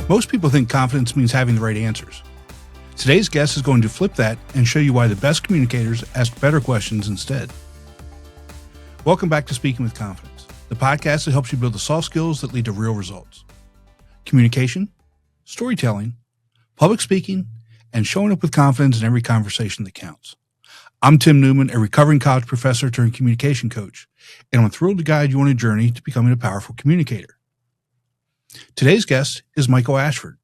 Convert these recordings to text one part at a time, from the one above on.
Most people think confidence means having the right answers. Today's guest is going to flip that and show you why the best communicators ask better questions instead. Welcome back to Speaking with Confidence, the podcast that helps you build the soft skills that lead to real results. Communication, storytelling, public speaking, and showing up with confidence in every conversation that counts. I'm Tim Newman, a recovering college professor turned communication coach, and I'm thrilled to guide you on a journey to becoming a powerful communicator. Today's guest is Michael Ashford.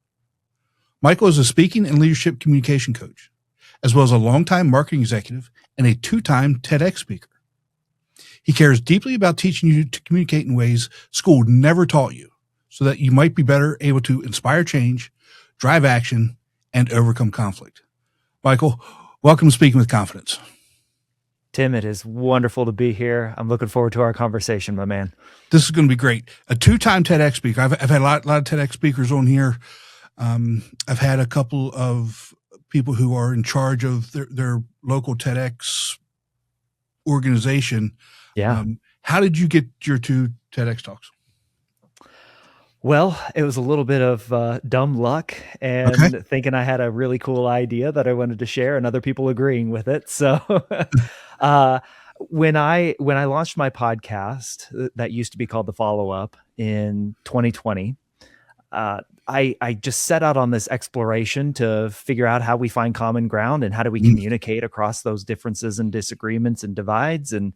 Michael is a speaking and leadership communication coach, as well as a longtime marketing executive and a two-time TEDx speaker. He cares deeply about teaching you to communicate in ways school never taught you, so that you might be better able to inspire change, drive action, and overcome conflict. Michael, welcome to Speaking with Confidence. Tim, it is wonderful to be here. I'm looking forward to our conversation, my man. This is going to be great. A two-time TEDx speaker. I've had a lot of TEDx speakers on here. I've had a couple of people who are in charge of their local TEDx organization. Yeah. How did you get your two TEDx talks? Well, it was a little bit of dumb luck and thinking I had a really cool idea that I wanted to share and other people agreeing with it. So when I launched my podcast that used to be called The Follow-Up in 2020, I just set out on this exploration to figure out how we find common ground and how do we communicate across those differences and disagreements and divides. And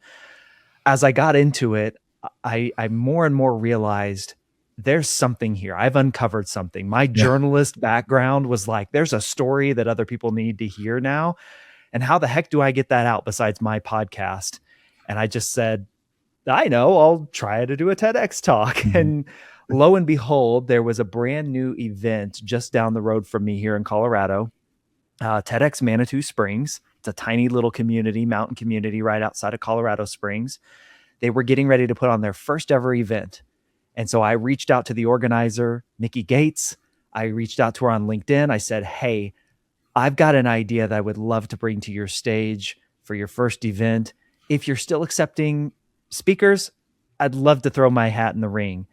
as I got into it, I more and more realized there's something here. I've uncovered something. My journalist background was like, there's a story that other people need to hear now. And how the heck do I get that out besides my podcast? And I just said, I know, I'll try to do a TEDx talk. And lo and behold, there was a brand new event just down the road from me here in Colorado, TEDx Manitou Springs. It's a tiny little community, mountain community right outside of Colorado Springs. They were getting ready to put on their first ever event. And so I reached out to the organizer, Nikki Gates. I reached out to her on LinkedIn. I said, hey, I've got an idea that I would love to bring to your stage for your first event. If you're still accepting speakers, I'd love to throw my hat in the ring.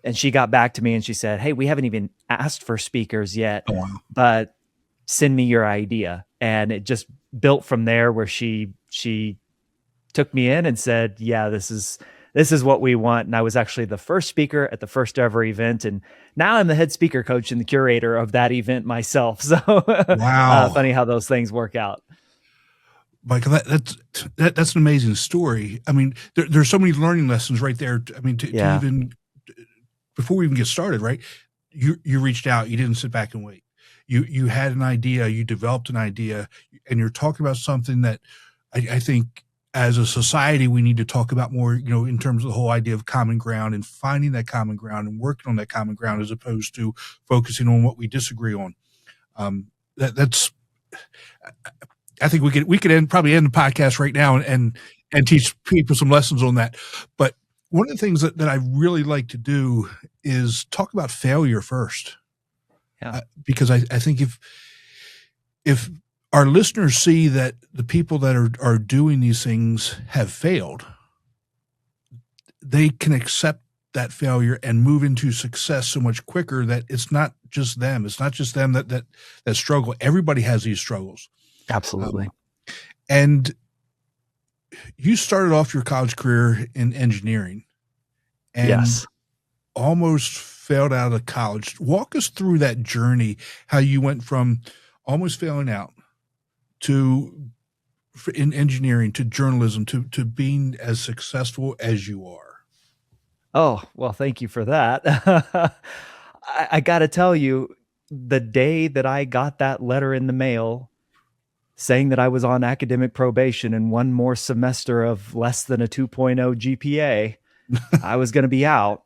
And she got back to me and she said, hey, we haven't even asked for speakers yet, but send me your idea. And it just built from there where she took me in and said, yeah, this is what we want. And I was actually the first speaker at the first ever event. And now I'm the head speaker coach and the curator of that event myself. So wow. Funny how those things work out. Michael, that's an amazing story. I mean, there's so many learning lessons right there. I mean, to even, before we even get started, right? You reached out, you didn't sit back and wait. You had an idea, you developed an idea, and you're talking about something that I think as a society, we need to talk about more, in terms of the whole idea of common ground and finding that common ground and working on that common ground as opposed to focusing on what we disagree on. I think we could probably end the podcast right now and teach people some lessons on that. But one of the things that I really like to do is talk about failure first. Yeah. Because I think if our listeners see that the people that are doing these things have failed, they can accept that failure and move into success so much quicker that it's not just them. It's not just them that struggle. Everybody has these struggles. Absolutely. And you started off your college career in engineering and almost failed out of college. Walk us through that journey, how you went from almost failing out in engineering to journalism to being as successful as you are. Oh, well, thank you for that. I got to tell you, the day that I got that letter in the mail saying that I was on academic probation and one more semester of less than a 2.0 GPA, I was going to be out.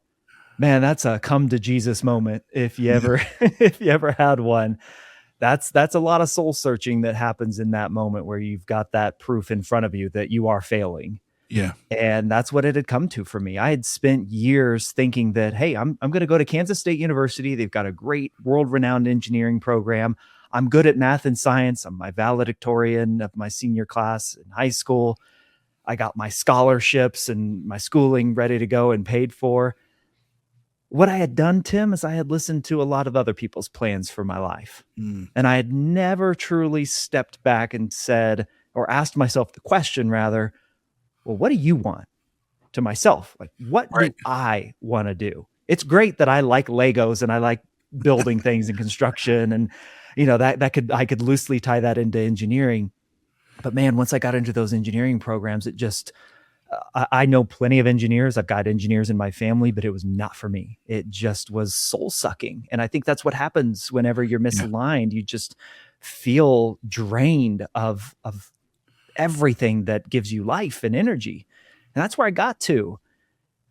Man, that's a come to Jesus moment. If you ever had one, that's a lot of soul searching that happens in that moment where you've got that proof in front of you that you are failing. Yeah. And that's what it had come to for me. I had spent years thinking that, hey, I'm going to go to Kansas State University. They've got a great world-renowned engineering program. I'm good at math and science. I'm my valedictorian of my senior class in high school. I got my scholarships and my schooling ready to go and paid for. what I had done, Tim, is I had listened to a lot of other people's plans for my life. Mm. And I had never truly stepped back and said, or asked myself the question rather, well, what do you want? To myself, like, what Right. do I want to do? It's great that I like Legos and I like building things and construction, and I could loosely tie that into engineering. But man, once I got into those engineering programs, it just I know plenty of engineers. I've got engineers in my family, but it was not for me. It just was soul sucking. And I think that's what happens whenever you're Yeah. misaligned. You just feel drained of everything that gives you life and energy. And that's where I got to.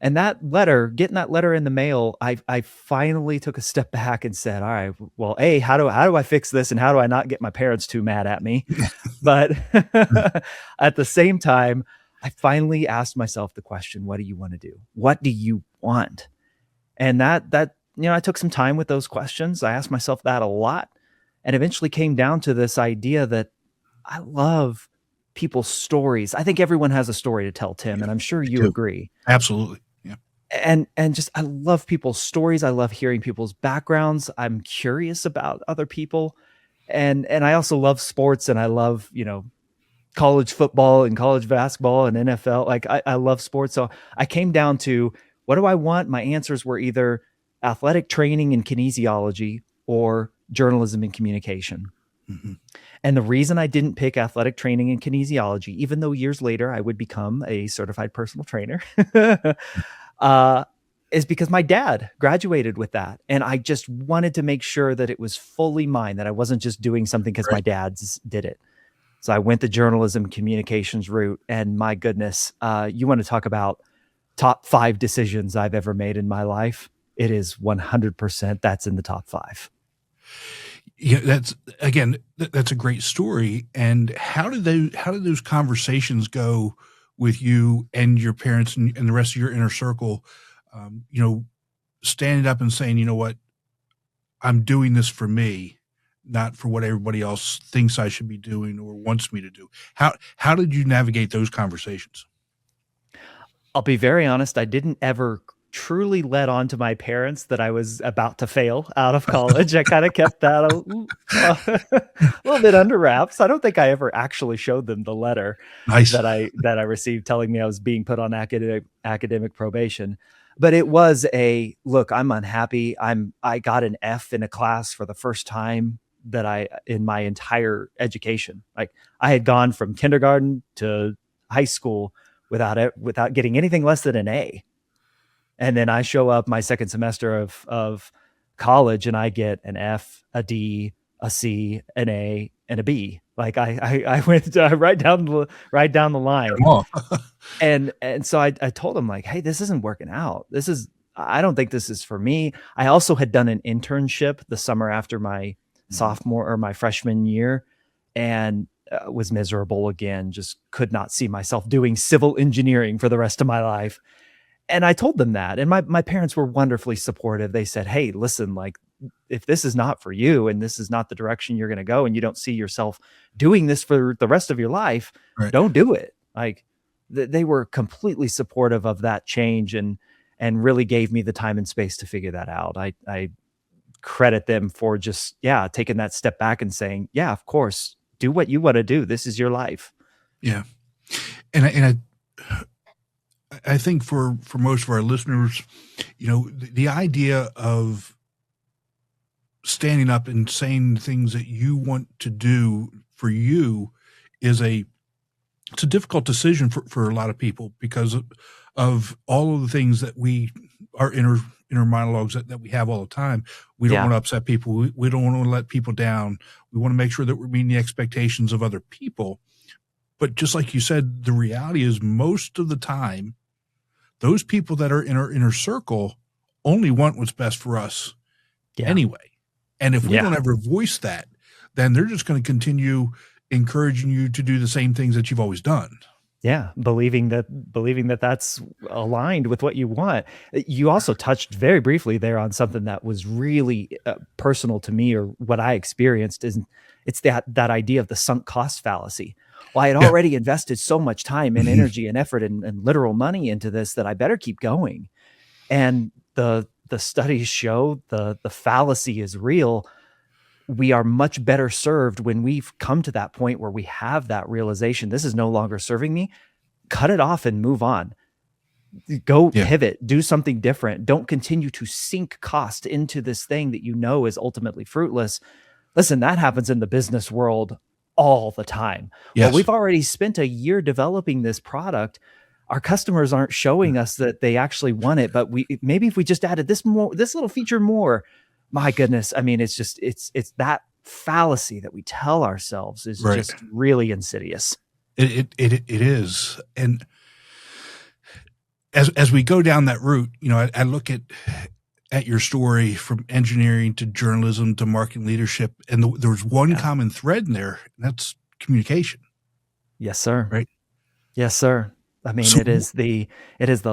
And getting that letter in the mail, I finally took a step back and said, all right, well, how do I fix this? And how do I not get my parents too mad at me? But at the same time, I finally asked myself the question, what do you want to do? What do you want? And that I took some time with those questions. I asked myself that a lot, and eventually came down to this idea that I love people's stories. I think everyone has a story to tell, Tim, and I'm sure you agree. Absolutely. Yeah. And just, I love people's stories. I love hearing people's backgrounds. I'm curious about other people. And I also love sports, and I love, college football and college basketball and NFL. Like, I love sports. So I came down to, what do I want? My answers were either athletic training and kinesiology or journalism and communication. Mm-hmm. And the reason I didn't pick athletic training and kinesiology, even though years later I would become a certified personal trainer, is because my dad graduated with that. And I just wanted to make sure that it was fully mine, that I wasn't just doing something because my dad's did it. So I went the journalism communications route, and my goodness, you want to talk about top 5 decisions I've ever made in my life. It is 100%. That's in the top 5. Yeah, that's a great story. And how did those conversations go with you and your parents and the rest of your inner circle? Standing up and saying, you know what, I'm doing this for me, not for what everybody else thinks I should be doing or wants me to do. How did you navigate those conversations? I'll be very honest. I didn't ever truly let on to my parents that I was about to fail out of college. I kind of kept that a little bit under wraps. I don't think I ever actually showed them the letter Nice. that I received telling me I was being put on academic probation. But it was look, I'm unhappy. I got an F in a class for the first time in my entire education. Like, I had gone from kindergarten to high school without getting anything less than an A. And then I show up my second semester of college, and I get an F, a D, a C, an A, and a B. Like, I went right down the line. And so I told him, like, hey, this isn't working out. I don't think this is for me. I also had done an internship the summer after my sophomore or my freshman year, and was miserable again. Just could not see myself doing civil engineering for the rest of my life. And I told them that, and my parents were wonderfully supportive. They said, hey, listen, like, if this is not for you and this is not the direction you're going to go, and you don't see yourself doing this for the rest of your life, right, don't do it. Like, they were completely supportive of that change, and really gave me the time and space to figure that out. I credit them for just, taking that step back and saying, yeah, of course, do what you want to do. This is your life. Yeah. And I think for most of our listeners, the idea of standing up and saying things that you want to do for you it's a difficult decision for a lot of people, because of all of the things that our inner monologues that we have all the time. We don't want to upset people. We don't want to let people down. We want to make sure that we're meeting the expectations of other people. But just like you said, the reality is, most of the time, those people that are in our inner circle only want what's best for us anyway. And if we don't ever voice that, then they're just going to continue encouraging you to do the same things that you've always done. Yeah, believing that that's aligned with what you want. You also touched very briefly there on something that was really personal to me, or what I experienced. It's that idea of the sunk cost fallacy. Well, I had already invested so much time and energy and effort and literal money into this that I better keep going. And the the studies show the fallacy is real. We are much better served when we've come to that point where we have that realization. This is no longer serving me. Cut it off and move on. Go pivot, do something different. Don't continue to sink cost into this thing that you know is ultimately fruitless. Listen, that happens in the business world all the time. Yes. Well, we've already spent a year developing this product. Our customers aren't showing us that they actually want it, but maybe if we just added this little feature more, my goodness. I mean, it's that fallacy that we tell ourselves is just really insidious. It is. And as we go down that route, I look at your story from engineering to journalism to marketing leadership, and there's one common thread in there, and that's communication. Yes, sir. Right. Yes, sir. I mean, it is the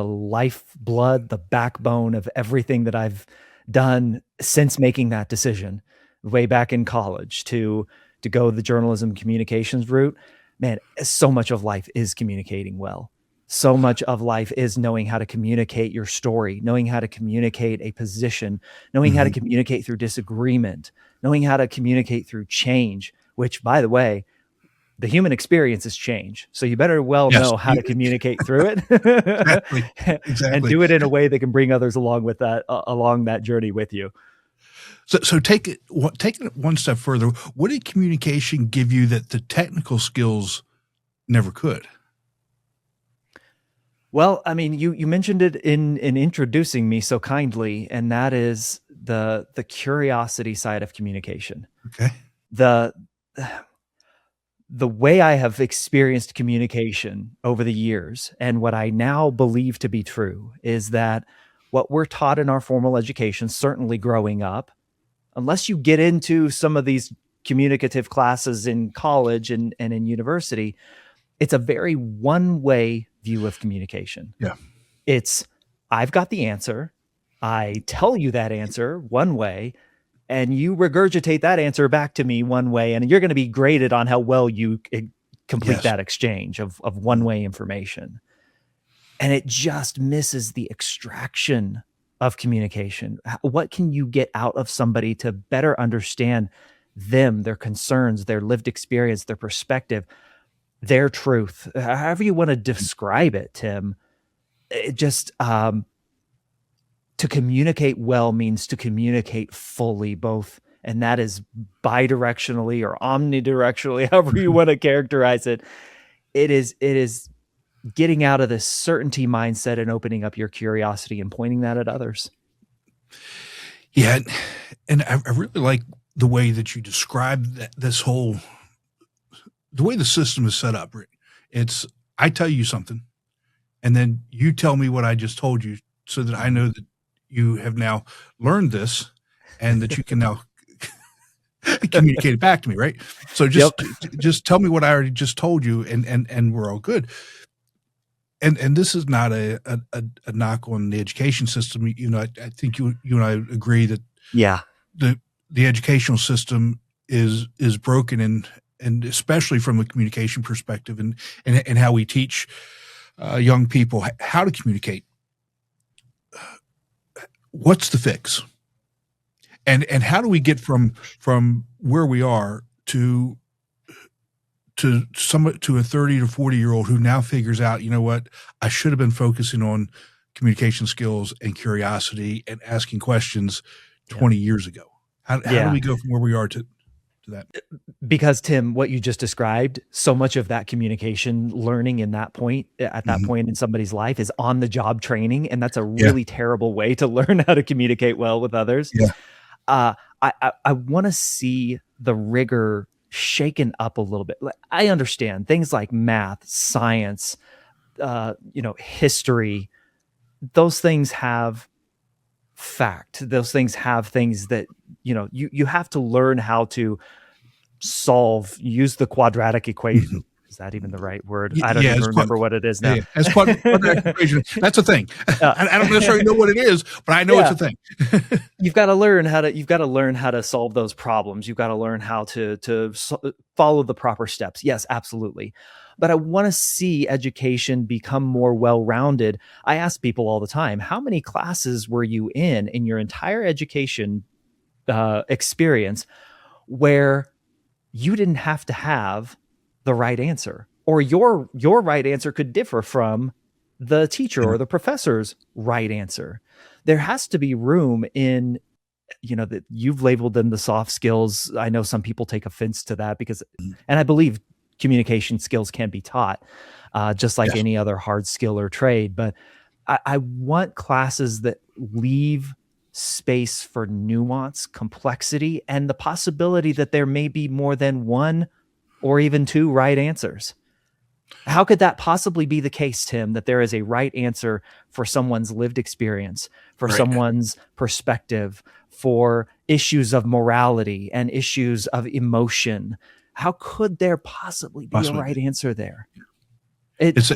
lifeblood, the backbone of everything that I've done since making that decision way back in college to go the journalism communications route. Man, so much of life is communicating well. So much of life is knowing how to communicate your story, knowing how to communicate a position, knowing how to communicate through disagreement, knowing how to communicate through change, which, by the way, the human experience is change. So you better know how to communicate through it. Exactly. And do it in a way that can bring others along with that, along that journey with you. So take it one step further. What did communication give you that the technical skills never could? Well, I mean, you mentioned it in introducing me so kindly, and that is the curiosity side of communication. Okay. The way I have experienced communication over the years, and what I now believe to be true, is that what we're taught in our formal education, certainly growing up, unless you get into some of these communicative classes in college and in university, it's a very one-way view of communication. Yeah. It's, I've got the answer. I tell you that answer one way, and you regurgitate that answer back to me one way, and you're going to be graded on how well you complete that exchange of one-way information. And it just misses the extraction of communication. What can you get out of somebody to better understand them, their concerns, their lived experience, their perspective, their truth, however you want to describe it, Tim? It just, to communicate well means to communicate fully, both, and that is bidirectionally or omnidirectionally, however you want to characterize it. It is getting out of this certainty mindset and opening up your curiosity and pointing that at others. Yeah. And I really like the way that you describe the way the system is set up. It's, I tell you something, and then you tell me what I just told you, so that I know that you have now learned this and that you can now communicate it back to me. Right. So just tell me what I already just told you, and we're all good. And this is not a knock on the education system. I think you and I agree that the educational system is broken, and especially from a communication perspective, and how we teach young people how to communicate. What's the fix? And how do we get from where we are to a 30 to 40-year-old who now figures out, you know what, I should have been focusing on communication skills and curiosity and asking questions 20 years ago? How do we go from where we are to that? Because, Tim, what you just described, so much of that communication learning at that point in somebody's life is on the job training. And that's a really terrible way to learn how to communicate well with others. Yeah. I want to see the rigor shaken up a little bit. I understand things like math, science, history. Those things have fact. Those things have things that, you have to learn how to use the quadratic equation Is that even the right word? I don't Yeah, even remember what it is now. yeah, as quadratic equation. That's a thing. Uh, I don't necessarily know what it is, but I know it's a thing. You've got to learn how to solve those problems. You've got to learn how to follow the proper steps. Yes, absolutely. But I want to see education become more well-rounded. I ask people all the time, how many classes were you in your entire education experience where you didn't have to have the right answer, or your right answer could differ from the teacher or the professor's right answer? There has to be room in, that you've labeled them the soft skills. I know some people take offense to that and I believe communication skills can be taught, just like any other hard skill or trade. But I want classes that leave space for nuance, complexity, and the possibility that there may be more than one or even two right answers. How could that possibly be the case, Tim, that there is a right answer for someone's lived experience, for someone's perspective, for issues of morality and issues of emotion? How could there possibly be a right answer there? It's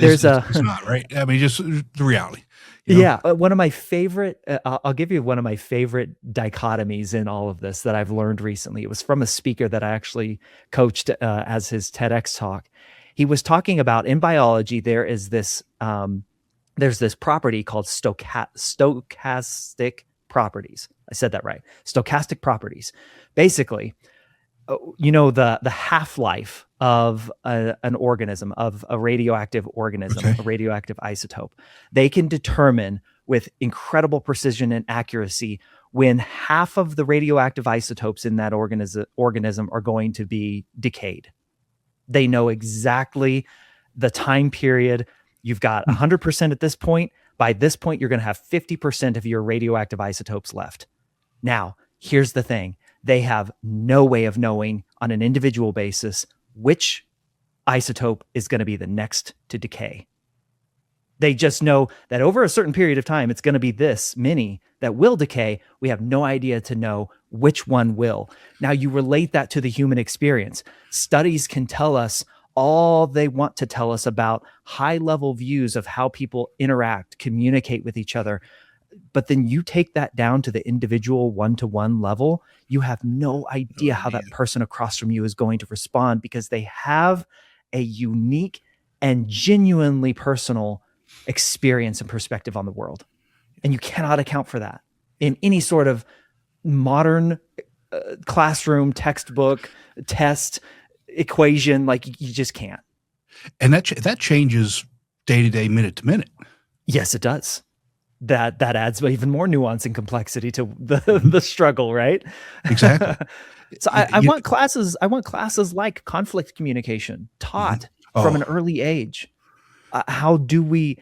not right. I mean, just the reality. Yeah. One of my favorite, I'll give you one of my favorite dichotomies in all of this that I've learned recently. It was from a speaker that I actually coached as his TEDx talk. He was talking about, in biology, there's this property called stochastic properties. I said that right. Stochastic properties. Basically, the half-life of an organism, of a radioactive organism, a radioactive isotope. They can determine with incredible precision and accuracy when half of the radioactive isotopes in that organism are going to be decayed. They know exactly the time period. You've got 100% at this point. By this point, you're going to have 50% of your radioactive isotopes left. Now, here's the thing. They have no way of knowing on an individual basis which isotope is going to be the next to decay. They just know that over a certain period of time, it's going to be this many that will decay. We have no idea to know which one will. Now, you relate that to the human experience. Studies can tell us all they want to tell us about high-level views of how people interact, communicate with each other. But then you take that down to the individual one-to-one level, you have no idea how that person across from you is going to respond, because they have a unique and genuinely personal experience and perspective on the world. And you cannot account for that in any sort of modern classroom, textbook, test, equation. Like, you just can't. And that changes day to day, minute to minute. Yes, it does. That adds even more nuance and complexity to the struggle, right? Exactly. So I want classes like conflict communication taught from an early age. How do we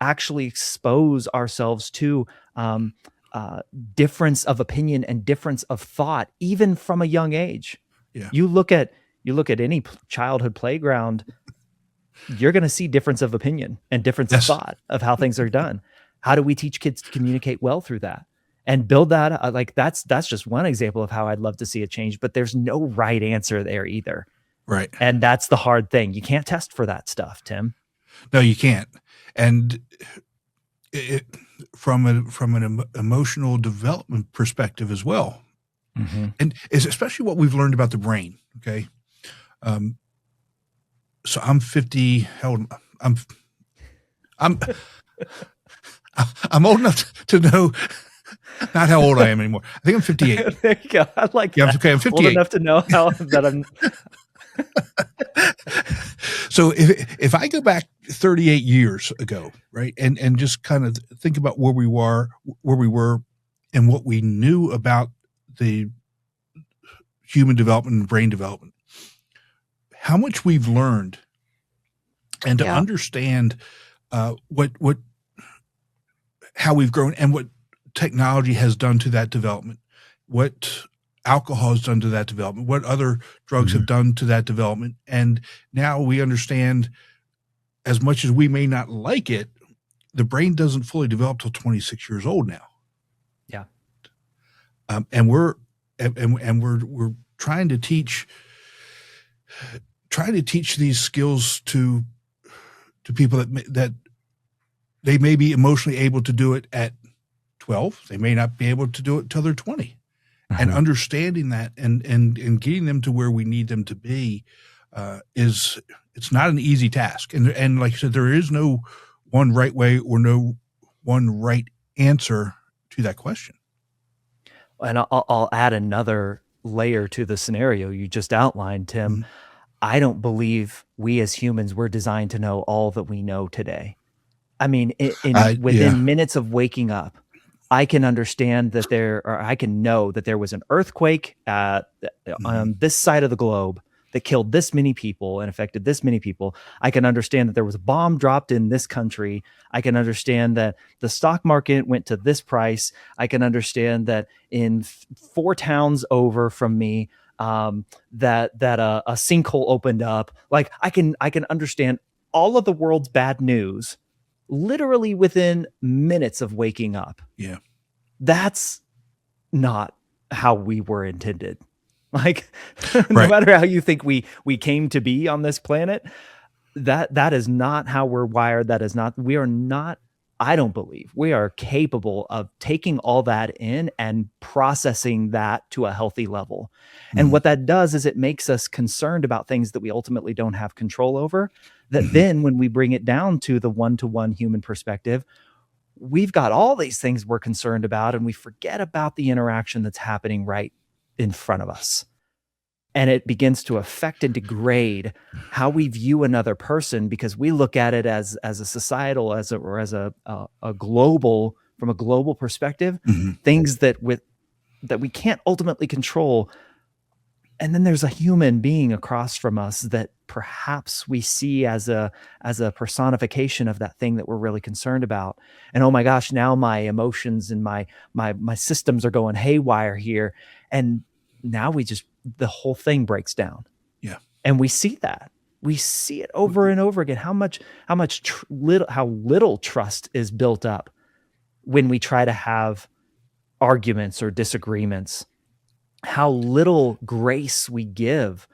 actually expose ourselves to difference of opinion and difference of thought, even from a young age? Yeah. You look at any childhood playground, you're going to see difference of opinion and difference of thought of how things are done. How do we teach kids to communicate well through that and build that? Like, that's just one example of how I'd love to see it change, but there's no right answer there either. Right. And that's the hard thing. You can't test for that stuff, Tim. No, you can't. And from an emotional development perspective as well. Mm-hmm. And especially what we've learned about the brain. Okay. So I'm 50. How old? I'm old enough to know not how old I am anymore. I think I'm 58. There you go. I like that. Okay, I'm 58. Old enough to know how that I'm. So if I go back 38 years ago, right, and just kind of think about where we were, and what we knew about the human development and brain development, how much we've learned, and to understand how we've grown and what technology has done to that development, what alcohol has done to that development, what other drugs have done to that development. And now we understand, as much as we may not like it, the brain doesn't fully develop till 26 years old now. Yeah. And we're trying to teach try to teach these skills to people that they may be emotionally able to do it at 12. They may not be able to do it till they're 20. And understanding that and getting them to where we need them to be it's not an easy task. And like I said, there is no one right way or no one right answer to that question. And I'll add another layer to the scenario you just outlined, Tim. Mm-hmm. I don't believe we as humans were designed to know all that we know today. I mean, within minutes of waking up, I can understand that I can know that there was an earthquake on this side of the globe that killed this many people and affected this many people. I can understand that there was a bomb dropped in this country. I can understand that the stock market went to this price. I can understand that in 4 towns over from me, that a sinkhole opened up. Like I can understand all of the world's bad news literally within minutes of waking up. Yeah. That's not how we were intended. Like no matter how you think we came to be on this planet, that is not how we're wired. We are not, I don't believe we are capable of taking all that in and processing that to a healthy level. And what that does is it makes us concerned about things that we ultimately don't have control over. That then when we bring it down to the one-to-one human perspective, we've got all these things we're concerned about and we forget about the interaction that's happening right in front of us. And it begins to affect and degrade how we view another person because we look at it as a societal, or as a global, from a global perspective, things that we can't ultimately control. And then there's a human being across from us that perhaps we see as a personification of that thing that we're really concerned about. And oh my gosh, now my emotions and my systems are going haywire here. And now the whole thing breaks down. Yeah. And we see it over and over again. How little trust is built up when we try to have arguments or disagreements, how little grace we give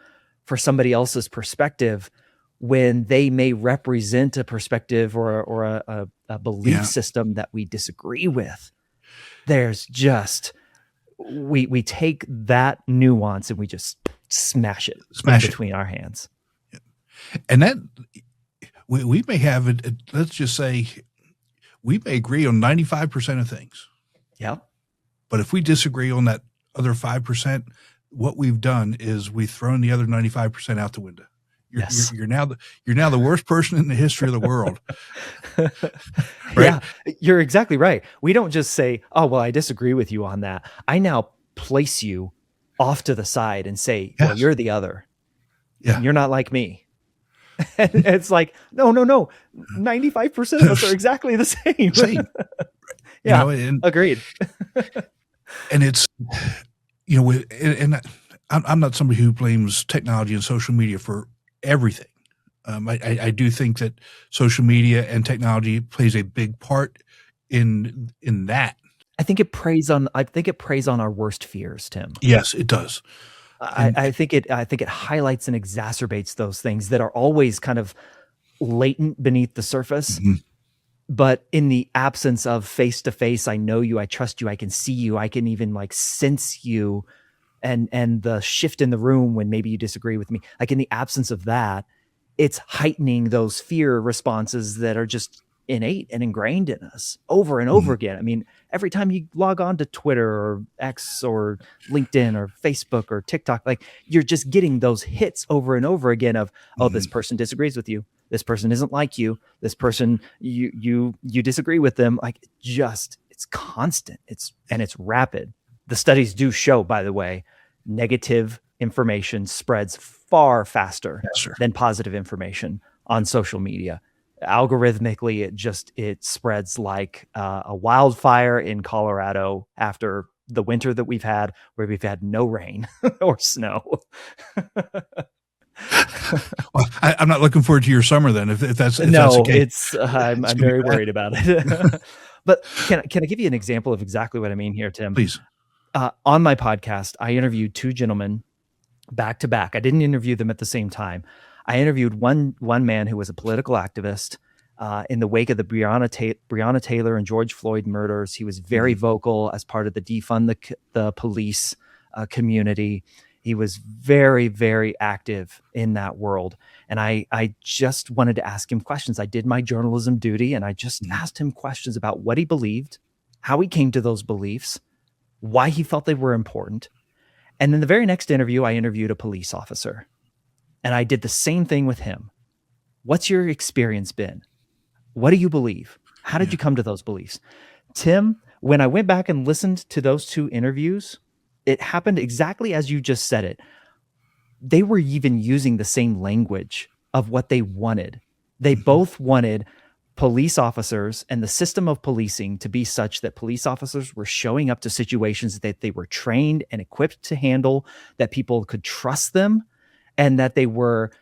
for somebody else's perspective when they may represent a perspective or a belief system that we disagree with. There's just, we take that nuance and we just smash it between our hands. And that we may have it. Let's just say we may agree on 95% of things. Yeah. But if we disagree on that other 5%, what we've done is we've thrown the other 95% out the window. You're now the worst person in the history of the world. Right? Yeah, you're exactly right. We don't just say, "Oh, well, I disagree with you on that." I now place you off to the side and say, "Well, you're the other. Yeah, you're not like me." And it's like, no. 95% of us are exactly the same. Yeah, agreed. And it's, and I'm not somebody who blames technology and social media for everything. I do think that social media and technology plays a big part in that. I think it preys on our worst fears, Tim. Yes, it does. I think it highlights and exacerbates those things that are always kind of latent beneath the surface. Mm-hmm. But in the absence of face to face, I know you, I trust you, I can see you, I can even like sense you, and the shift in the room when maybe you disagree with me. Like in the absence of that, it's heightening those fear responses that are just innate and ingrained in us over and over again. I mean, every time you log on to Twitter or X or LinkedIn or Facebook or TikTok, like you're just getting those hits over and over again of, oh, this person disagrees with you. This person isn't like you. This person, you disagree with them. Like it's constant. It's rapid. The studies do show, by the way, negative information spreads far faster than positive information on social media. Algorithmically, it spreads like a wildfire in Colorado after the winter that we've had, where we've had no rain or snow. Well, I'm not looking forward to your summer then. If that's the case. I'm very worried about it. But can I give you an example of exactly what I mean here, Tim? Please. On my podcast, I interviewed 2 gentlemen back to back. I didn't interview them at the same time. I interviewed one man who was a political activist in the wake of the Breonna Taylor and George Floyd murders. He was very vocal as part of the defund the police community. He was very, very active in that world. And I just wanted to ask him questions. I did my journalism duty, and I just asked him questions about what he believed, how he came to those beliefs, why he felt they were important. And then the very next interview, I interviewed a police officer. And I did the same thing with him. What's your experience been? What do you believe? How did you come to those beliefs? Tim, when I went back and listened to those two interviews, it happened exactly as you just said it. They were even using the same language of what they wanted. They both wanted police officers and the system of policing to be such that police officers were showing up to situations that they were trained and equipped to handle, that people could trust them, and that they were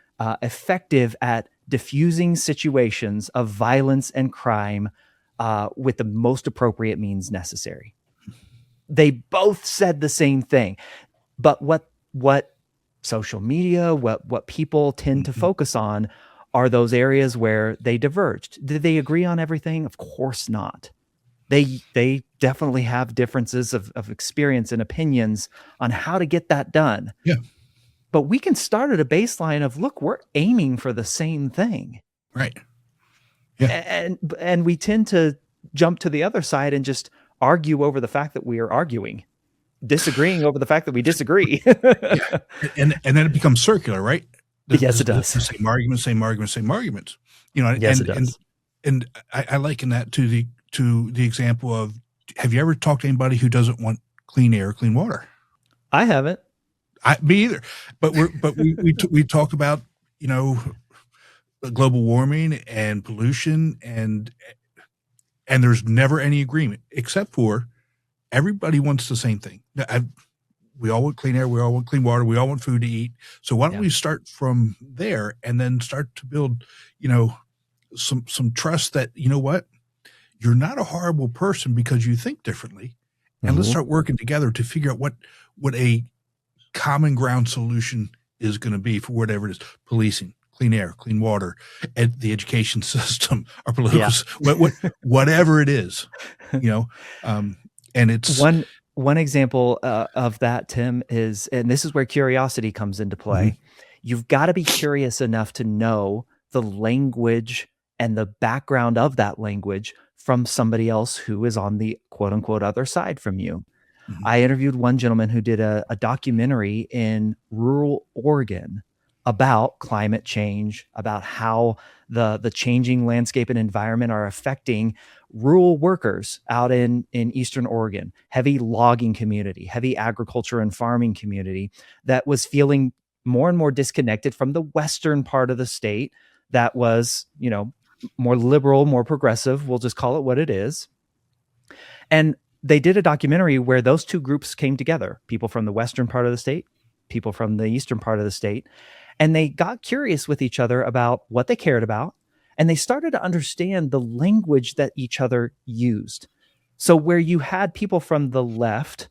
effective at diffusing situations of violence and crime with the most appropriate means necessary. They both said the same thing. But what social media, what people tend to focus on are those areas where they diverged. Did they agree on everything? Of course not. They definitely have differences of experience and opinions on how to get that done. Yeah. But we can start at a baseline of, look, we're aiming for the same thing. Right. Yeah. And we tend to jump to the other side and just argue over the fact that we are arguing, disagreeing over the fact that we disagree. Yeah. And then it becomes circular, right? Yes, it does. The same arguments. Yes, it does. And I liken that to the example of, have you ever talked to anybody who doesn't want clean air, clean water? I haven't. Me either. But we talk about, global warming and pollution, and there's never any agreement, except for everybody wants the same thing. We all want clean air. We all want clean water. We all want food to eat. So why don't we start from there and then start to build, some trust that, what, you're not a horrible person because you think differently. And let's start working together to figure out what a common ground solution is going to be for whatever it is: policing, clean air, clean water, the education system, our political, whatever it is, and it's one example of that, Tim, is, and this is where curiosity comes into play. You've got to be curious enough to know the language and the background of that language from somebody else who is on the quote unquote other side from you. I interviewed one gentleman who did a documentary in rural Oregon about climate change, about how the changing landscape and environment are affecting rural workers out in Eastern Oregon, heavy logging community, heavy agriculture and farming community that was feeling more and more disconnected from the western part of the state that was, more liberal, more progressive. We'll just call it what it is. And they did a documentary where those two groups came together, people from the western part of the state, people from the eastern part of the state, and they got curious with each other about what they cared about, and they started to understand the language that each other used. So where you had people from the left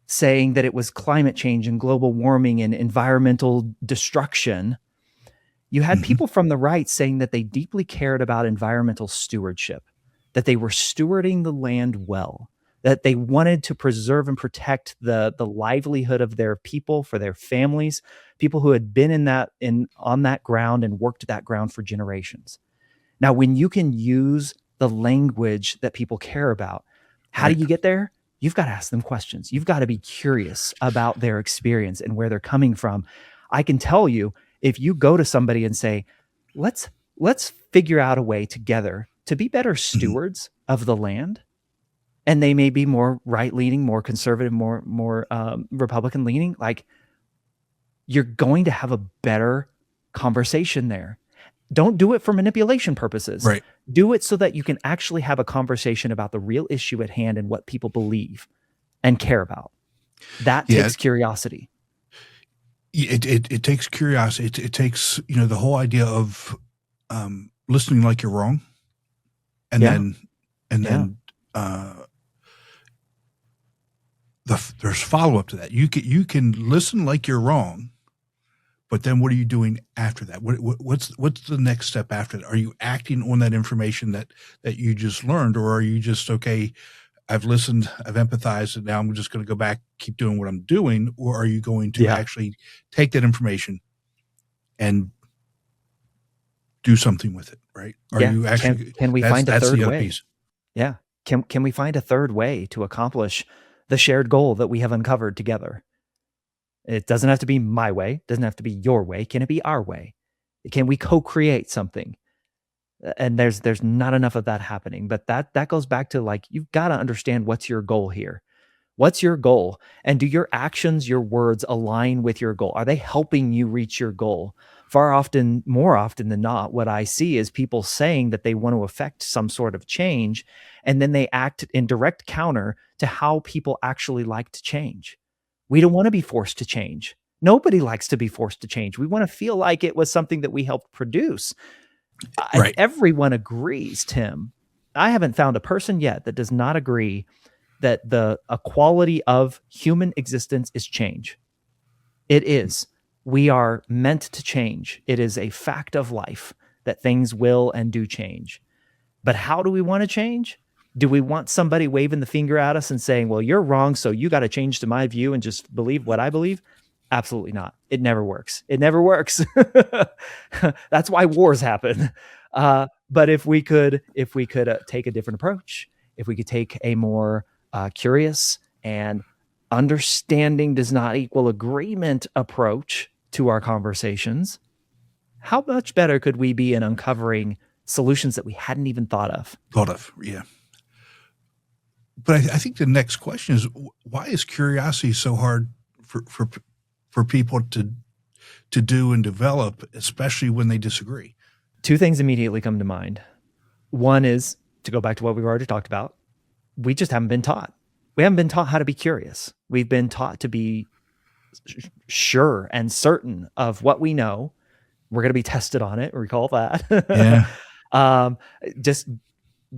saying that it was climate change and global warming and environmental destruction, you had people from the right saying that they deeply cared about environmental stewardship, that they were stewarding the land well, that they wanted to preserve and protect the livelihood of their people, for their families, people who had been on that ground and worked that ground for generations. Now, when you can use the language that people care about, how do you get there? You've got to ask them questions. You've got to be curious about their experience and where they're coming from. I can tell you, if you go to somebody and say, let's figure out a way together to be better stewards of the land, and they may be more right-leaning, more conservative, more Republican-leaning, like, you're going to have a better conversation there. Don't do it for manipulation purposes. Right. Do it so that you can actually have a conversation about the real issue at hand and what people believe and care about. That takes curiosity. It takes curiosity. It takes, the whole idea of listening like you're wrong, and then there's follow up to that. You can listen like you're wrong, But then what are you doing after that? What's the next step after that? Are you acting on that information that you just learned, or are you just, okay, I've listened, I've empathized, and now I'm just going to go back, keep doing what I'm doing? Or are you going to actually take that information and do something with it, right? Are you actually, can we find a that's third the other way? piece. Yeah. Can we find a third way to accomplish the shared goal that we have uncovered together? It doesn't have to be my way. It doesn't have to be your way. Can it be our way? Can we co-create something? And there's not enough of that happening. But that goes back to, like, you've got to understand what's your goal here. What's your goal? And do your actions, your words align with your goal? Are they helping you reach your goal? More often than not, what I see is people saying that they want to affect some sort of change, and then they act in direct counter to how people actually like to change. We don't want to be forced to change. Nobody likes to be forced to change. We want to feel like it was something that we helped produce. Right. Everyone agrees, Tim. I haven't found a person yet that does not agree that a quality of human existence is change. It is. We are meant to change. It is a fact of life that things will and do change. But how do we want to change? Do we want somebody waving the finger at us and saying, well, you're wrong, so you got to change to my view and just believe what I believe? Absolutely not. It never works. It never works. That's why wars happen. But if we could take a different approach, if we could take a more curious and understanding does not equal agreement approach to our conversations, how much better could we be in uncovering solutions that we hadn't even thought of? Yeah. But I think the next question is, why is curiosity so hard for people to do and develop, especially when they disagree? Two things immediately come to mind. One is, to go back to what we've already talked about, we just haven't been taught. We haven't been taught how to be curious. We've been taught to be sure and certain of what we know. We're going to be tested on it. Recall that. Yeah.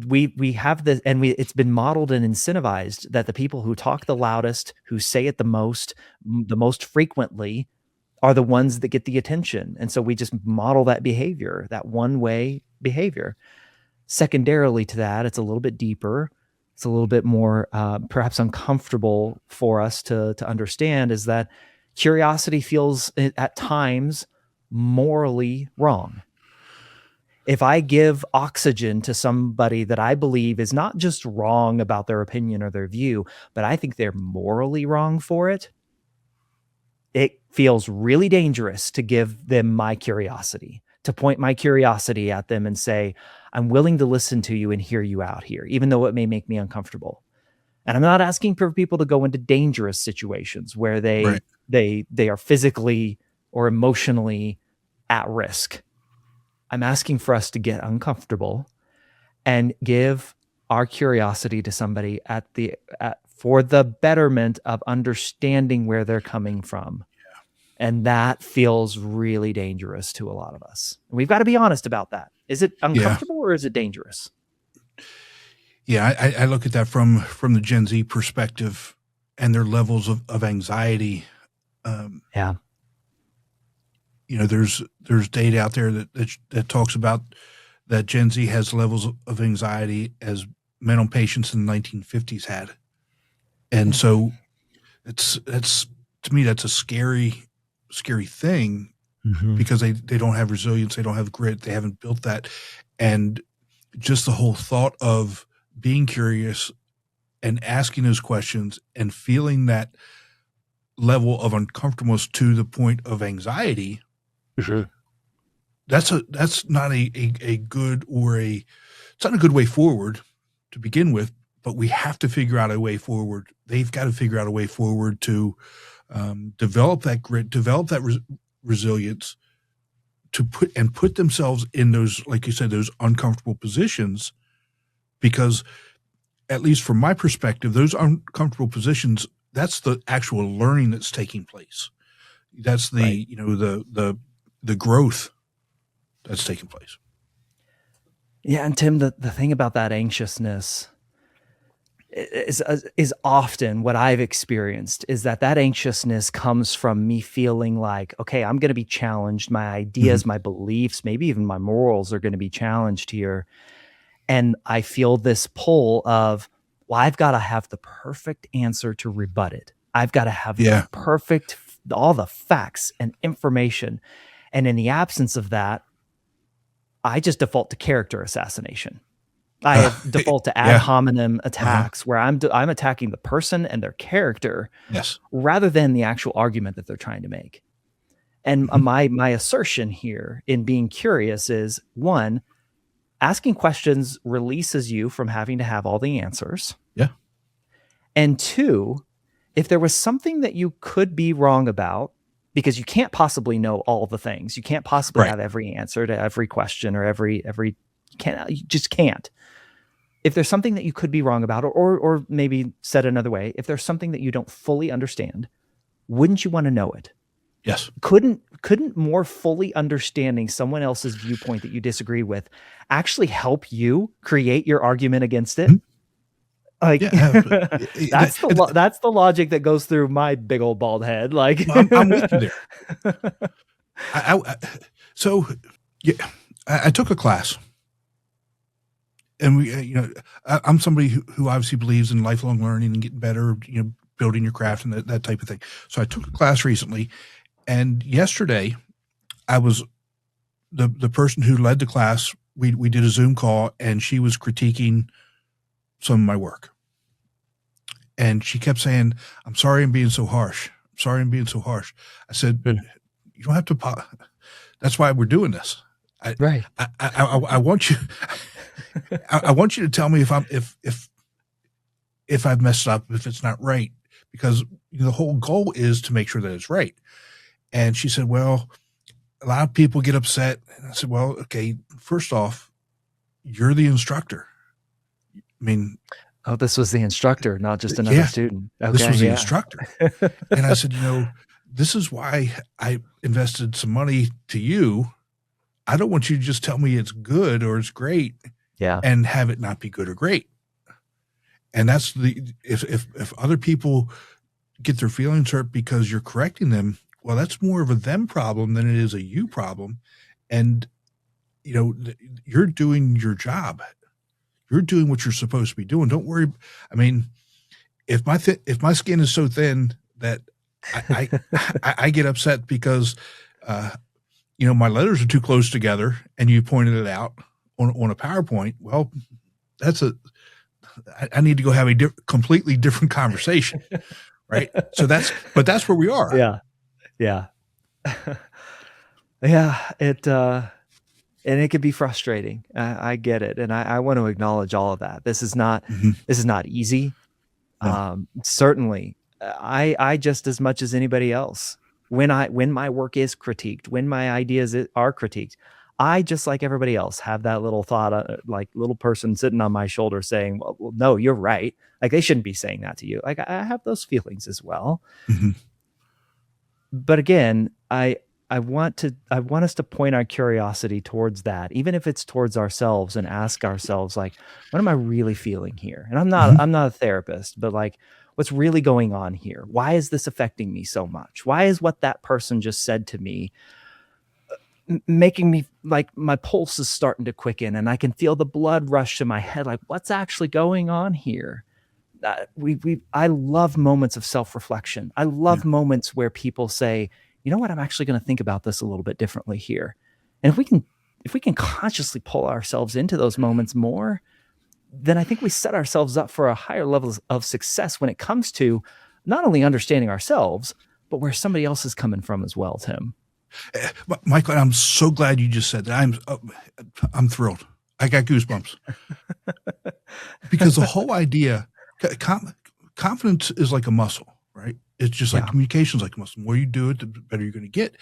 We have this, and it's been modeled and incentivized that the people who talk the loudest, who say it the most frequently, are the ones that get the attention. And so we just model that behavior, that one-way behavior. Secondarily to that, it's a little bit deeper. It's a little bit more perhaps uncomfortable for us to understand, is that curiosity feels at times morally wrong. If I give oxygen to somebody that I believe is not just wrong about their opinion or their view, but I think they're morally wrong for it, it feels really dangerous to give them my curiosity, to point my curiosity at them and say, I'm willing to listen to you and hear you out here, even though it may make me uncomfortable. And I'm not asking for people to go into dangerous situations where they are physically or emotionally at risk. I'm asking for us to get uncomfortable and give our curiosity to somebody for the betterment of understanding where they're coming from. And that feels really dangerous to a lot of us. And we've got to be honest about that. Is it uncomfortable or is it dangerous? Yeah, I look at that from the Gen Z perspective and their levels of anxiety. There's data out there that talks about that Gen Z has levels of anxiety as mental patients in the 1950s had. And so that's to me, that's a scary thing, because they don't have resilience. They don't have grit. They haven't built that. And just the whole thought of being curious and asking those questions and feeling that level of uncomfortableness to the point of anxiety, that's not a good, or it's not a good way forward to begin with, but we have to figure out a way forward. They've got to figure out a way forward to develop that grit, develop that resilience, to put themselves in those, like you said, those uncomfortable positions, because at least from my perspective, those uncomfortable positions, that's the actual learning that's taking place. That's the, the growth that's taking place. Yeah. And Tim, the thing about that anxiousness, is often what I've experienced, is that anxiousness comes from me feeling like, okay, I'm going to be challenged. My ideas, my beliefs, maybe even my morals are going to be challenged here. And I feel this pull of, well, I've got to have the perfect answer to rebut it. I've got to have the perfect, all the facts and information. And in the absence of that, I just default to character assassination. I have default to ad hominem attacks where I'm attacking the person and their character rather than the actual argument that they're trying to make. And my assertion here in being curious is, one, asking questions releases you from having to have all the answers. Yeah. And two, if there was something that you could be wrong about, because you can't possibly know all the things, you can't possibly have every answer to every question or you just can't. If there's something that you could be wrong about, or maybe said another way, if there's something that you don't fully understand, wouldn't you want to know it? Yes. Couldn't more fully understanding someone else's viewpoint that you disagree with actually help you create your argument against it? Like that's the logic that goes through my big old bald head. Like I'm with you there. I took a class. And I'm somebody who obviously believes in lifelong learning and getting better, building your craft and that type of thing. So I took a class recently, and yesterday I was the person who led the class. We did a Zoom call, and she was critiquing some of my work. And she kept saying, "I'm sorry I'm being so harsh. I'm sorry I'm being so harsh." I said, "You don't have to. That's why we're doing this. I want you." I want you to tell me if I've messed up, if it's not right, because the whole goal is to make sure that it's right. And she said, "Well, a lot of people get upset." And I said, "Well, okay, first off, you're the instructor. I mean." Oh, this was the instructor, not just another student. Okay, this was the instructor. And I said, this is why I invested some money to you. I don't want you to just tell me it's good or it's great. Yeah. And have it not be good or great. And that's if other people get their feelings hurt because you're correcting them, well, that's more of a them problem than it is a you problem. And, you're doing your job. You're doing what you're supposed to be doing. Don't worry. I mean, if my skin is so thin that I get upset because, my letters are too close together and you pointed it out on a PowerPoint, well, I need to go have a completely different conversation. Right. So that's where we are. Yeah. Yeah. Yeah. It can be frustrating. I get it. And I want to acknowledge all of that. This is not easy. No. Certainly I just as much as anybody else, when my work is critiqued, when my ideas are critiqued, I, just like everybody else, have that little thought, like little person sitting on my shoulder saying, well, no, you're right. Like they shouldn't be saying that to you. Like I have those feelings as well. Mm-hmm. But again, I want us to point our curiosity towards that, even if it's towards ourselves, and ask ourselves, like, what am I really feeling here? And I'm not a therapist, but like, what's really going on here? Why is this affecting me so much? Why is what that person just said to me making me, like, my pulse is starting to quicken and I can feel the blood rush to my head? Like, what's actually going on here? I love moments of self-reflection. I love moments where people say, you know what, I'm actually going to think about this a little bit differently here. And if we can consciously pull ourselves into those moments more, then I think we set ourselves up for a higher level of success when it comes to not only understanding ourselves, but where somebody else is coming from as well, Tim. Michael, I'm so glad you just said that. I'm thrilled. I got goosebumps because the whole idea, confidence is like a muscle, right? It's just like communication is like a muscle. The more you do it, the better you're going to get.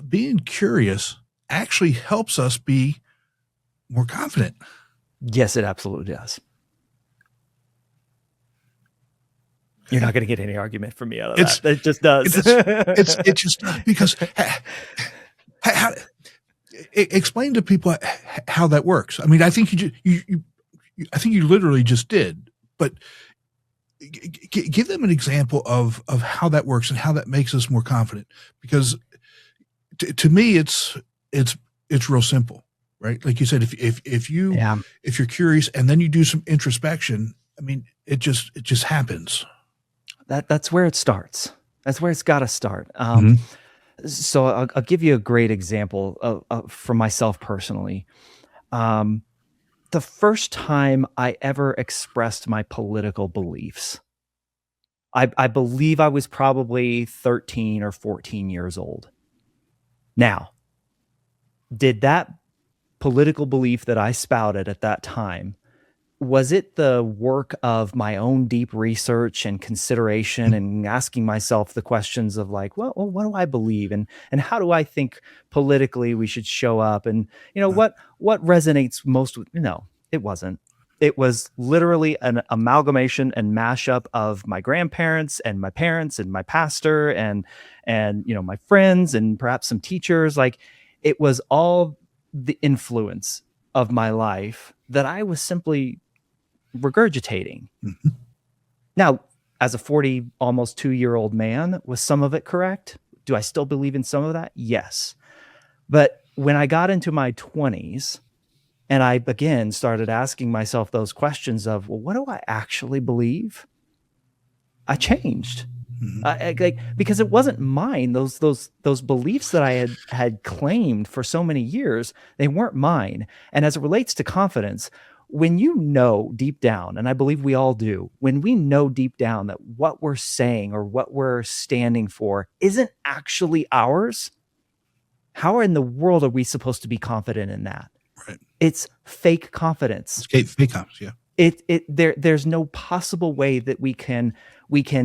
Being curious actually helps us be more confident. Yes, it absolutely does. You're not going to get any argument from me out of that. It just does. It's just because explain to people how that works. I mean, I think I think you literally just did, but give them an example of how that works and how that makes us more confident. Because to me, it's real simple, right? Like you said, if you're curious and then you do some introspection, I mean, it just happens. That's where it starts. That's where it's got to start. So I'll give you a great example from myself personally. The first time I ever expressed my political beliefs, I believe I was probably 13 or 14 years old. Now, did that political belief that I spouted at that time, was it the work of my own deep research and consideration and asking myself the questions of like, well, what do I believe and how do I think politically we should show up? And what resonates most with, no, it wasn't. It was literally an amalgamation and mashup of my grandparents and my parents and my pastor and my friends and perhaps some teachers. Like, it was all the influence of my life that I was simply regurgitating. Now, as a 40, almost 2-year-old man, was some of it correct? Do I still believe in some of that? Yes. But when I got into my 20s and I again started asking myself those questions of, well, what do I actually believe? I changed. Because it wasn't mine. Those beliefs that I had claimed for so many years, they weren't mine. And as it relates to confidence, when you know deep down, and I believe we all do, when we know deep down that what we're saying or what we're standing for isn't actually ours, how in the world are we supposed to be confident in that? Right. It's fake confidence. It's fake confidence, yeah. There's no possible way that we can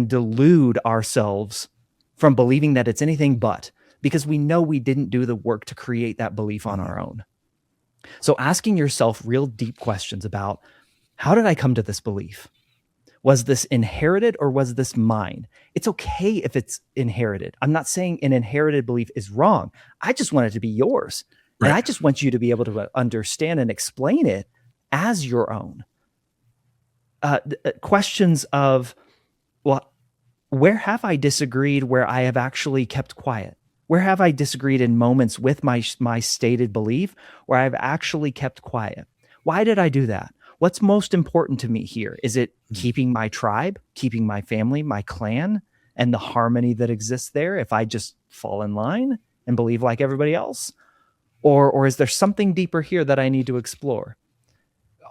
delude ourselves from believing that it's anything but, because we know we didn't do the work to create that belief on our own. So asking yourself real deep questions about, how did I come to this belief? Was this inherited or was this mine? It's okay if it's inherited. I'm not saying an inherited belief is wrong. I just want it to be yours. Right. And I just want you to be able to understand and explain it as your own. Questions of, well, where have I disagreed where I have actually kept quiet? Where have I disagreed in moments with my stated belief where I've actually kept quiet? Why did I do that? What's most important to me here? Is it keeping my tribe, keeping my family, my clan, and the harmony that exists there if I just fall in line and believe like everybody else? Or is there something deeper here that I need to explore?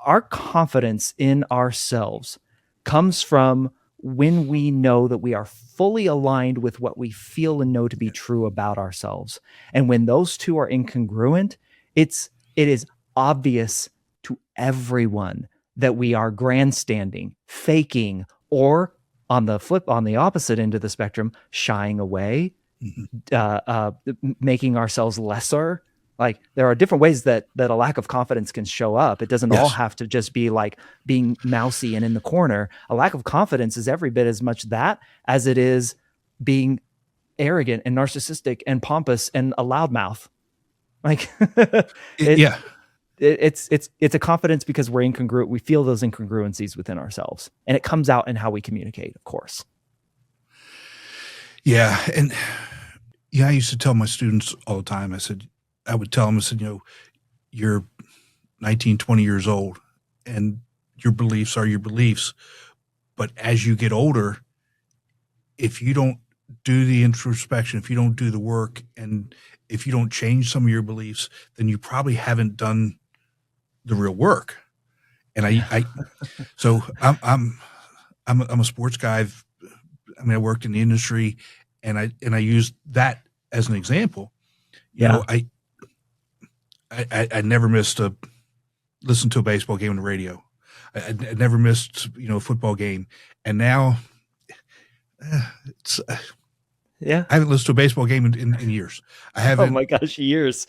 Our confidence in ourselves comes from when we know that we are fully aligned with what we feel and know to be true about ourselves. And when those two are incongruent, it is obvious to everyone that we are grandstanding, faking, or on the opposite end of the spectrum, shying away, making ourselves lesser. Like, there are different ways that a lack of confidence can show up. It doesn't all have to just be like being mousy and in the corner. A lack of confidence is every bit as much that as it is being arrogant and narcissistic and pompous and a loudmouth. Like, it's a confidence because we're incongruent. We feel those incongruencies within ourselves, and it comes out in how we communicate, of course. Yeah. And I used to tell my students all the time, I would tell them, you're 19, 20 years old and your beliefs are your beliefs. But as you get older, if you don't do the introspection, if you don't do the work, and if you don't change some of your beliefs, then you probably haven't done the real work. And so I'm a sports guy. I worked in the industry, and I used that as an example. I never missed listen to a baseball game on the radio. I never missed, a football game. And now I haven't listened to a baseball game in years. I haven't. Oh my gosh, years.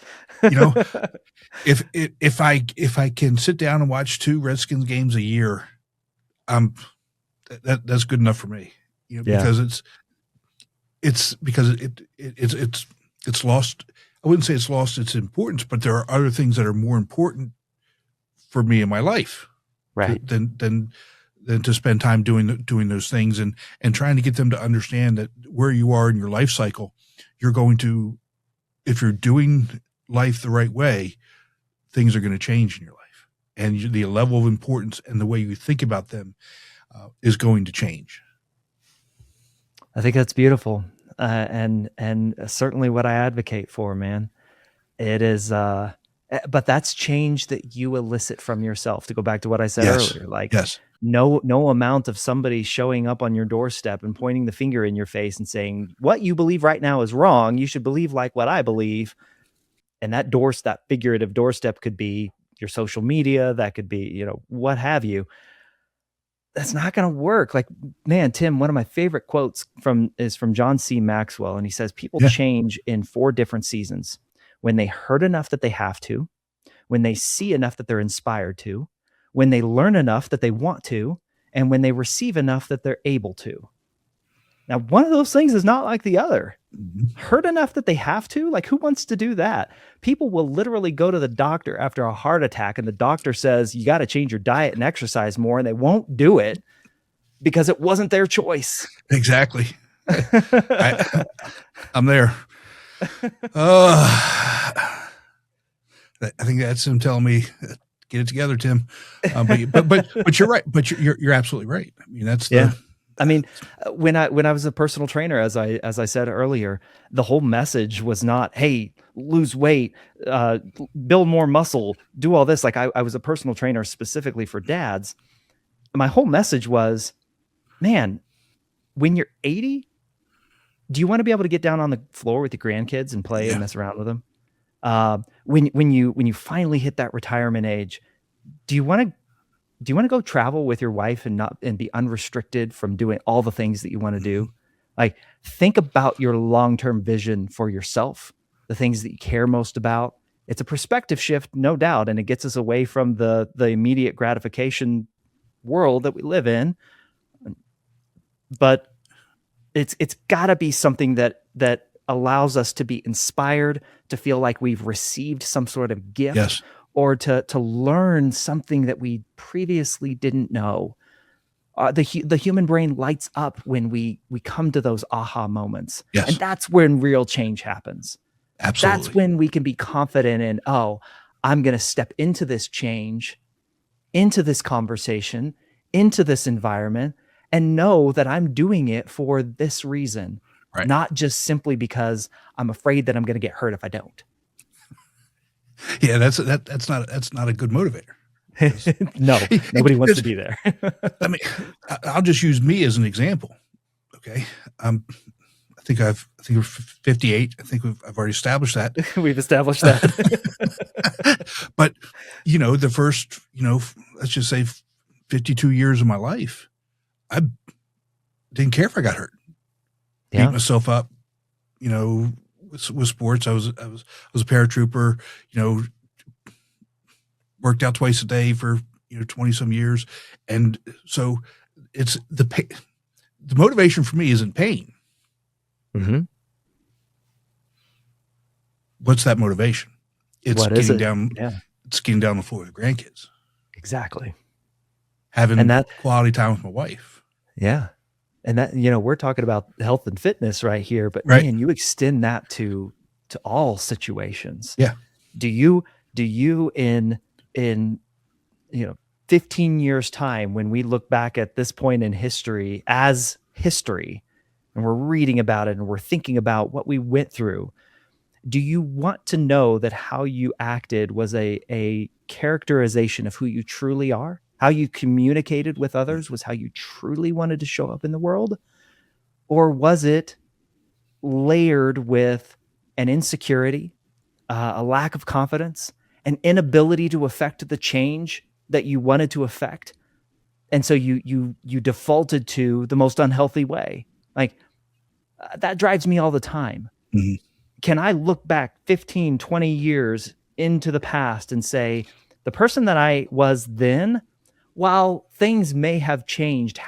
If I can sit down and watch 2 Redskins games a year, that's good enough for me. Because it's lost. I wouldn't say it's lost its importance, but there are other things that are more important for me in my life. Right. than to spend time doing those things and trying to get them to understand that where you are in your life cycle, you're going to, if you're doing life the right way, things are going to change in your life, and the level of importance and the way you think about them is going to change. I think that's beautiful, and certainly what I advocate for, man. It is, but that's change that you elicit from yourself. To go back to what I said Yes. earlier, like Yes. no amount of somebody showing up on your doorstep and pointing the finger in your face and saying what you believe right now is wrong. You should believe like what I believe. And that figurative doorstep could be your social media. That could be, what have you. That's not going to work. Like, man, Tim, one of my favorite quotes is from John C. Maxwell. And he says, people change in 4 different seasons: when they hurt enough that they have to, when they see enough that they're inspired to, when they learn enough that they want to, and when they receive enough that they're able to. Now, one of those things is not like the other. Hurt enough that they have to? Like, who wants to do that? People will literally go to the doctor after a heart attack, and the doctor says, you got to change your diet and exercise more, and they won't do it because it wasn't their choice. Exactly. I'm there. I think that's him telling me, get it together, Tim. But you're right. But you're absolutely right. I mean, that's I mean, when I was a personal trainer, as I said earlier, the whole message was not, hey, lose weight, build more muscle, do all this. Like I was a personal trainer specifically for dads. My whole message was, man, when you're 80, do you want to be able to get down on the floor with your grandkids and play and mess around with them? When you finally hit that retirement age, do you want to go travel with your wife and be unrestricted from doing all the things that you want to do? Like, think about your long-term vision for yourself, the things that you care most about. It's a perspective shift, no doubt, and it gets us away from the immediate gratification world that we live in. But it's got to be something that allows us to be inspired, to feel like we've received some sort of gift, or to learn something that we previously didn't know. The human brain lights up when we come to those aha moments. And that's when real change happens. Absolutely. That's when we can be confident in, oh, I'm going to step into this change, into this conversation, into this environment, and know that I'm doing it for this reason, not just simply because I'm afraid that I'm going to get hurt if I don't. Yeah, that's not a good motivator. No, nobody wants to be there. I mean, I'll just use me as an example. Okay, I think we're 58. I think I've already established that. We've established that. But the first, let's just say 52 years of my life, I didn't care if I got hurt. Beat myself up, with sports. I was a paratrooper, worked out twice a day for 20 some years. And so it's the motivation for me isn't pain. Mm-hmm. What's that motivation? It's getting down. Yeah. It's getting down the floor with the grandkids. Exactly. Having quality time with my wife. Yeah. And that, we're talking about health and fitness right here, but man, you extend that to all situations. Yeah. Do you in 15 years time, when we look back at this point in history as history, and we're reading about it and we're thinking about what we went through, do you want to know that how you acted was a characterization of who you truly are? How you communicated with others was how you truly wanted to show up in the world? Or was it layered with an insecurity, a lack of confidence, an inability to affect the change that you wanted to affect? And so you defaulted to the most unhealthy way. Like, that drives me all the time. Mm-hmm. Can I look back 15, 20 years into the past and say, the person that I was then, while things may have changed,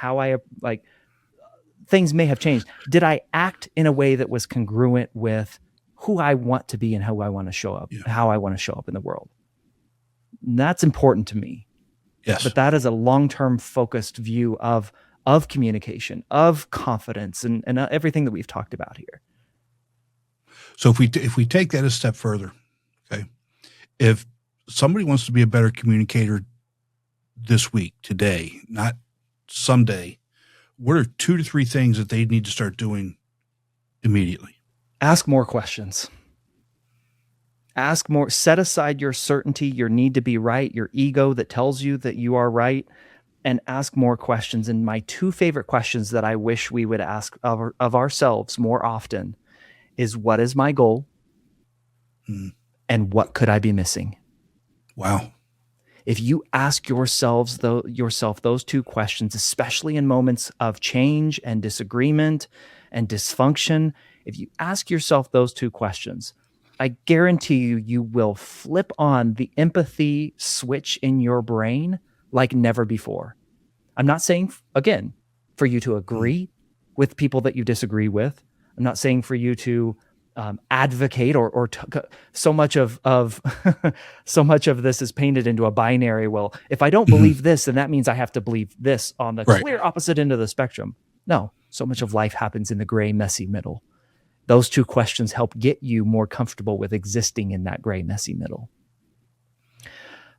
things may have changed, did I act in a way that was congruent with who I want to be and how I want to show up, how I want to show up in the world? And that's important to me. Yes. But that is a long-term focused view of communication, of confidence, and everything that we've talked about here. So if we take that a step further, okay, if somebody wants to be a better communicator this week, today, not someday, what are 2 to 3 things that they need to start doing immediately? Ask more questions. Ask more. Set aside your certainty, your need to be right, your ego that tells you that you are right, and ask more questions. And my 2 favorite questions that I wish we would ask of ourselves more often is, what is my goal? And what could I be missing? Wow. If you ask yourself those 2 questions, especially in moments of change and disagreement and dysfunction, if you ask yourself those 2 questions, I guarantee you will flip on the empathy switch in your brain like never before. I'm not saying, again, for you to agree with people that you disagree with. I'm not saying for you to advocate or so much of so much of this is painted into a binary. Well, if I don't believe this, then that means I have to believe this on the clear opposite end of the spectrum. No, so much of life happens in the gray, messy middle. Those 2 questions help get you more comfortable with existing in that gray, messy middle.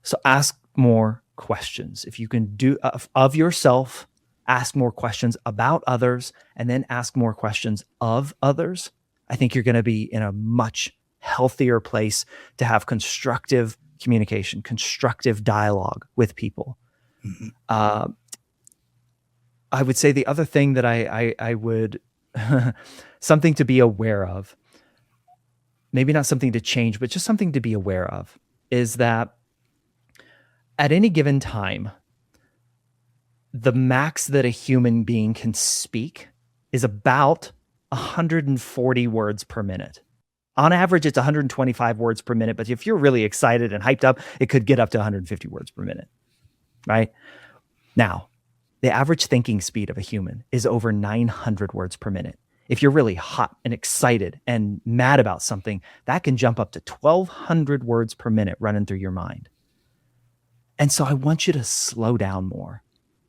So ask more questions. If you can do of yourself, ask more questions about others, and then ask more questions of others, I think you're going to be in a much healthier place to have constructive communication, constructive dialogue with people. I would say the other thing that I would, something to be aware of, maybe not something to change, but just something to be aware of, is that at any given time, the max that a human being can speak is about 140 words per minute. On average, it's 125 words per minute, but if you're really excited and hyped up, it could get up to 150 words per minute, right? Now, the average thinking speed of a human is over 900 words per minute. If you're really hot and excited and mad about something, that can jump up to 1,200 words per minute running through your mind. And so I want you to slow down more,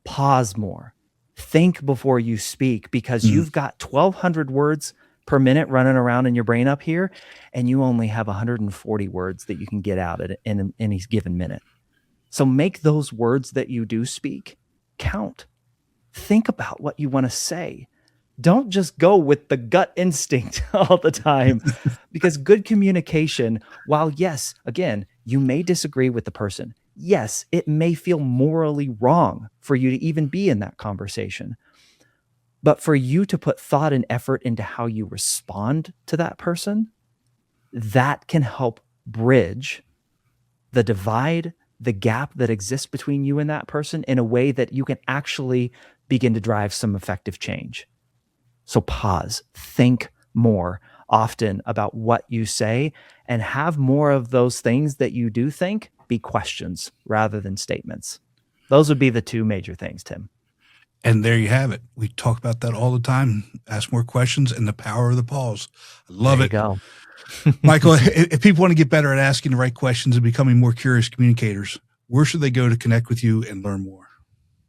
pause more, think before you speak, because you've got 1,200 words per minute running around in your brain up here, and you only have 140 words that you can get out in any given minute. So make those words that you do speak count. Think about what you want to say. Don't just go with the gut instinct all the time, because good communication, while yes, again, you may disagree with the person. Yes, it may feel morally wrong for you to even be in that conversation. But for you to put thought and effort into how you respond to that person, that can help bridge the divide, the gap that exists between you and that person in a way that you can actually begin to drive some effective change. So pause, think more often about what you say, and have more of those things that you do think be questions rather than statements. Those would be the 2 major things, Tim. And there you have it. We talk about that all the time. Ask more questions and the power of the pause. I love it. There you go. Michael, if people want to get better at asking the right questions and becoming more curious communicators, where should they go to connect with you and learn more?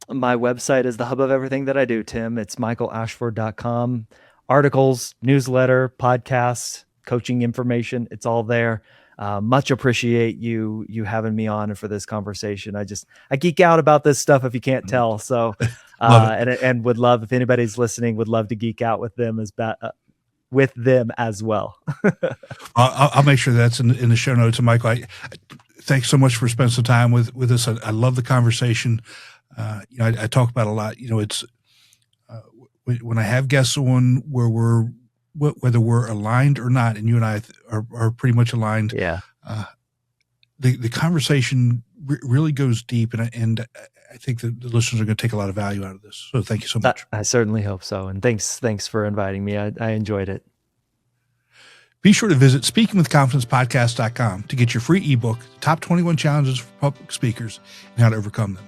My website is the hub of everything that I do, Tim. It's michaelashford.com. Articles, newsletter, podcasts, coaching information, it's all there. Much appreciate you having me on for this conversation. I geek out about this stuff if you can't tell. So, and would love, if anybody's listening, would love to geek out with them as well. I'll make sure that's in the show notes. And Michael, thanks so much for spending some time with us. I love the conversation. I talk about a lot. It's when I have guests on where whether we're aligned or not, and you and I are pretty much aligned. Yeah. The conversation really goes deep, and I think that the listeners are going to take a lot of value out of this. So thank you so much. I certainly hope so. And thanks for inviting me. I enjoyed it. Be sure to visit speakingwithconfidencepodcast.com to get your free ebook, Top 21 Challenges for Public Speakers and How to Overcome Them.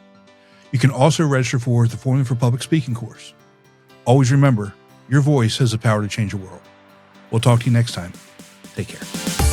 You can also register for the Formula for Public Speaking course. Always remember, your voice has the power to change the world. We'll talk to you next time. Take care.